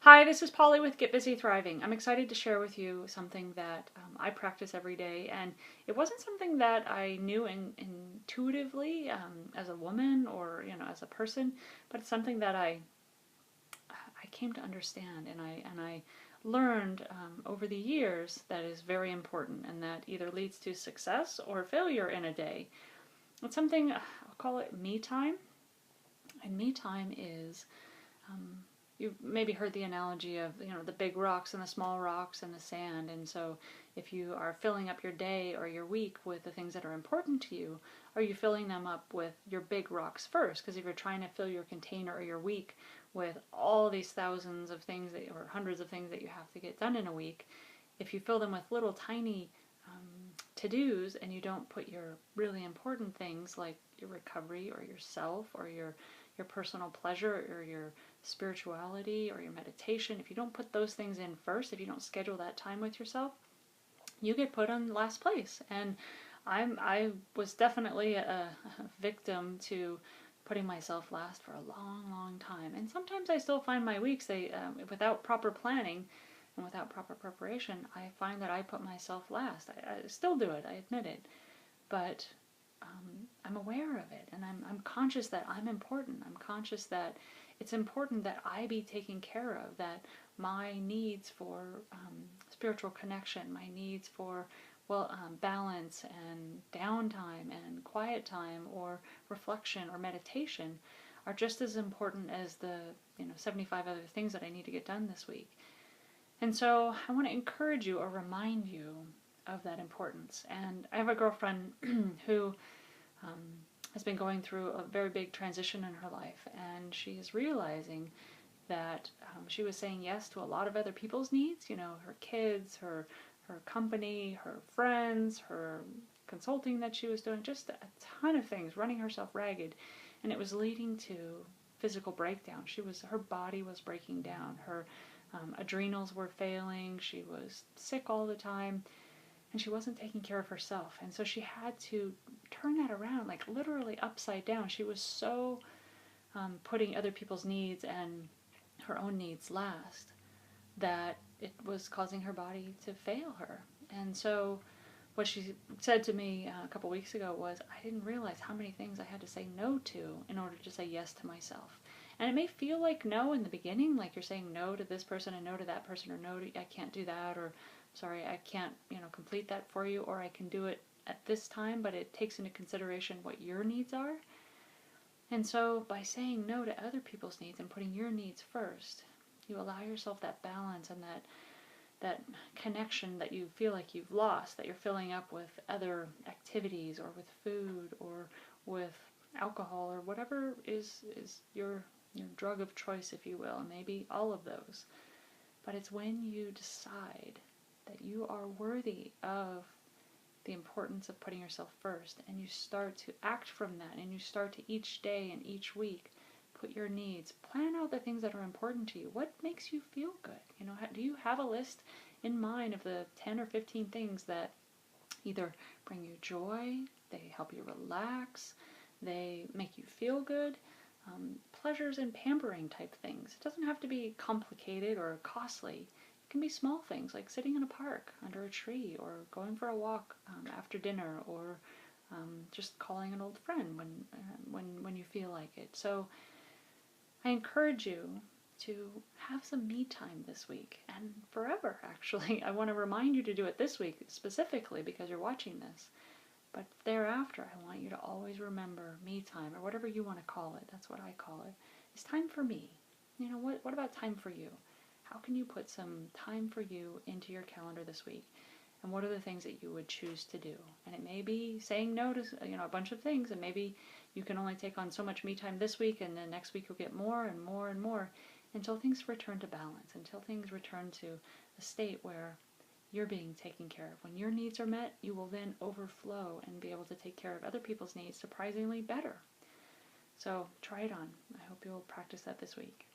Hi, this is Polly with Get Busy Thriving. I'm excited to share with you something that I practice every day, and it wasn't something that I knew intuitively as a woman or as a person, but it's something that I came to understand, and I learned over the years that is very important, and that either leads to success or failure in a day. It's something I'll call it me time, and me time is. You've maybe heard the analogy of the big rocks and the small rocks and the sand, and so if you are filling up your day or your week with the things that are important to you, are you filling them up with your big rocks first? Because if you're trying to fill your container or your week with all these thousands of things or hundreds of things that you have to get done in a week, if you fill them with little tiny to-dos and you don't put your really important things like your recovery or yourself or your personal pleasure or your spirituality or your meditation, if you don't put those things in first, if you don't schedule that time with yourself, you get put on last place. And I was definitely a victim to putting myself last for a long time. And sometimes I still find my weeks, without proper planning and without proper preparation, I find that I put myself last. I still do it, I admit it. But I'm aware of it, and I'm conscious that I'm important. I'm conscious that it's important that I be taken care of, that my needs for spiritual connection, my needs for balance and downtime and quiet time or reflection or meditation are just as important as the 75 other things that I need to get done this week. And so I want to encourage you or remind you of that importance. And I have a girlfriend who has been going through a very big transition in her life, and she is realizing that she was saying yes to a lot of other people's needs, her kids, her company, her friends, her consulting that she was doing, just a ton of things, running herself ragged, and it was leading to physical breakdown. Her body was breaking down, her adrenals were failing, she was sick all the time, and she wasn't taking care of herself. And so she had to turn that around, like literally upside down. She was so putting other people's needs and her own needs last that it was causing her body to fail her. And so what she said to me a couple weeks ago was, I didn't realize how many things I had to say no to in order to say yes to myself. And it may feel like no in the beginning, like you're saying no to this person and no to that person, or no to, I can't do that, or sorry, I can't, complete that for you, or I can do it at this time, but it takes into consideration what your needs are. And so by saying no to other people's needs and putting your needs first, you allow yourself that balance and that connection that you feel like you've lost, that you're filling up with other activities or with food or with alcohol or whatever is your drug of choice, if you will, and maybe all of those. But it's when you decide that you are worthy of the importance of putting yourself first, and you start to act from that, and you start to each day and each week put your needs, plan out the things that are important to you. What makes you feel good? Do you have a list in mind of the 10 or 15 things that either bring you joy, they help you relax, they make you feel good, pleasures and pampering type things? It doesn't have to be complicated or costly. It can be small things like sitting in a park under a tree, or going for a walk after dinner, or just calling an old friend when you feel like it. So I encourage you to have some me time this week, and forever, actually. I want to remind you to do it this week specifically because you're watching this. But thereafter, I want you to always remember me time, or whatever you want to call it. That's what I call it. It's time for me. What about time for you? How can you put some time for you into your calendar this week? And what are the things that you would choose to do? And it may be saying no to a bunch of things, and maybe you can only take on so much me time this week, and then next week you'll get more and more and more until things return to balance, until things return to a state where you're being taken care of. When your needs are met, you will then overflow and be able to take care of other people's needs surprisingly better. So try it on. I hope you'll practice that this week.